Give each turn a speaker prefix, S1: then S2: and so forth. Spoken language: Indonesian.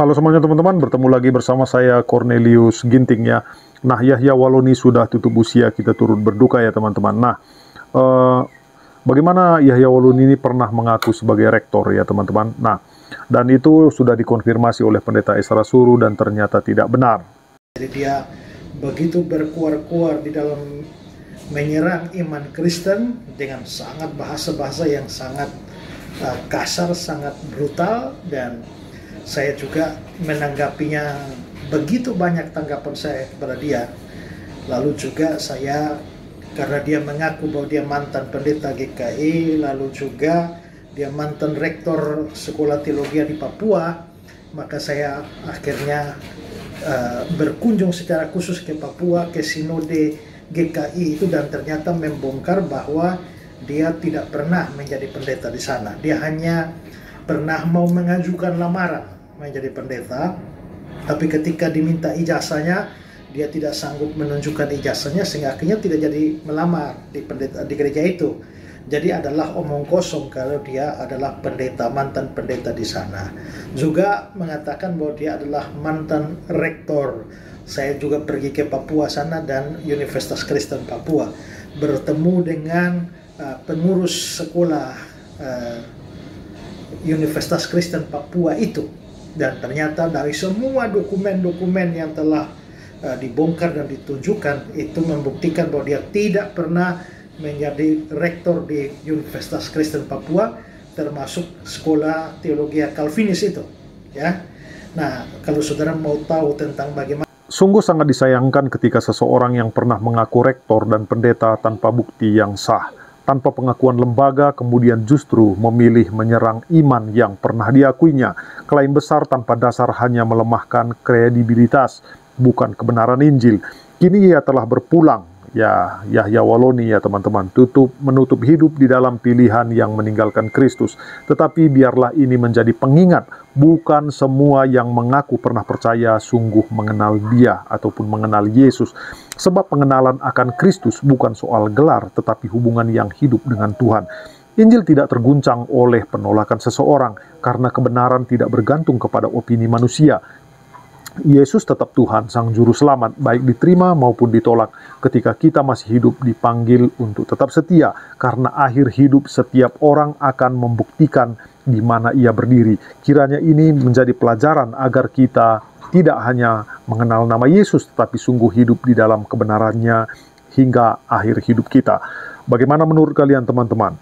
S1: Halo semuanya teman-teman, bertemu lagi bersama saya Cornelius Ginting ya. Nah, Yahya Waloni sudah tutup usia, kita turut berduka ya teman-teman. Nah, bagaimana Yahya Waloni ini pernah mengaku sebagai rektor ya teman-teman. Nah, dan itu sudah dikonfirmasi oleh Pendeta Esra Suru dan ternyata tidak benar.
S2: Jadi dia begitu berkuar-kuar di dalam menyerang iman Kristen dengan sangat bahasa-bahasa yang sangat kasar, sangat brutal, dan saya juga menanggapinya begitu banyak tanggapan saya kepada dia. Lalu juga saya, karena dia mengaku bahwa dia mantan pendeta GKI, lalu juga dia mantan rektor sekolah teologi di Papua, maka saya akhirnya berkunjung secara khusus ke Papua, ke sinode GKI itu, dan ternyata membongkar bahwa dia tidak pernah menjadi pendeta di sana. Dia hanya pernah mau mengajukan lamaran menjadi pendeta, tapi ketika diminta ijazahnya, dia tidak sanggup menunjukkan ijazahnya, sehingga akhirnya tidak jadi melamar di pendeta di gereja itu. Jadi adalah omong kosong kalau dia adalah pendeta, mantan pendeta di sana. Juga mengatakan bahwa dia adalah mantan rektor. Saya juga pergi ke Papua sana dan Universitas Kristen Papua, bertemu dengan pengurus sekolah Universitas Kristen Papua itu, dan ternyata dari semua dokumen-dokumen yang telah dibongkar dan ditunjukkan itu membuktikan bahwa dia tidak pernah menjadi rektor di Universitas Kristen Papua, termasuk sekolah teologi Calvinis itu ya. Nah, kalau saudara mau tahu tentang bagaimana,
S1: sungguh sangat disayangkan ketika seseorang yang pernah mengaku rektor dan pendeta tanpa bukti yang sah, tanpa pengakuan lembaga, kemudian justru memilih menyerang iman yang pernah diakuinya. Klaim besar tanpa dasar hanya melemahkan kredibilitas, bukan kebenaran Injil. Kini ia telah berpulang. Ya, Yahya Waloni ya teman-teman, menutup hidup di dalam pilihan yang meninggalkan Kristus. Tetapi biarlah ini menjadi pengingat, bukan semua yang mengaku pernah percaya sungguh mengenal Dia ataupun mengenal Yesus. Sebab pengenalan akan Kristus bukan soal gelar, tetapi hubungan yang hidup dengan Tuhan. Injil tidak terguncang oleh penolakan seseorang, karena kebenaran tidak bergantung kepada opini manusia. Yesus tetap Tuhan, Sang Juru Selamat, baik diterima maupun ditolak. Ketika kita masih hidup, dipanggil untuk tetap setia, karena akhir hidup setiap orang akan membuktikan di mana ia berdiri. Kiranya ini menjadi pelajaran agar kita tidak hanya mengenal nama Yesus, tetapi sungguh hidup di dalam kebenarannya hingga akhir hidup kita. Bagaimana menurut kalian teman-teman?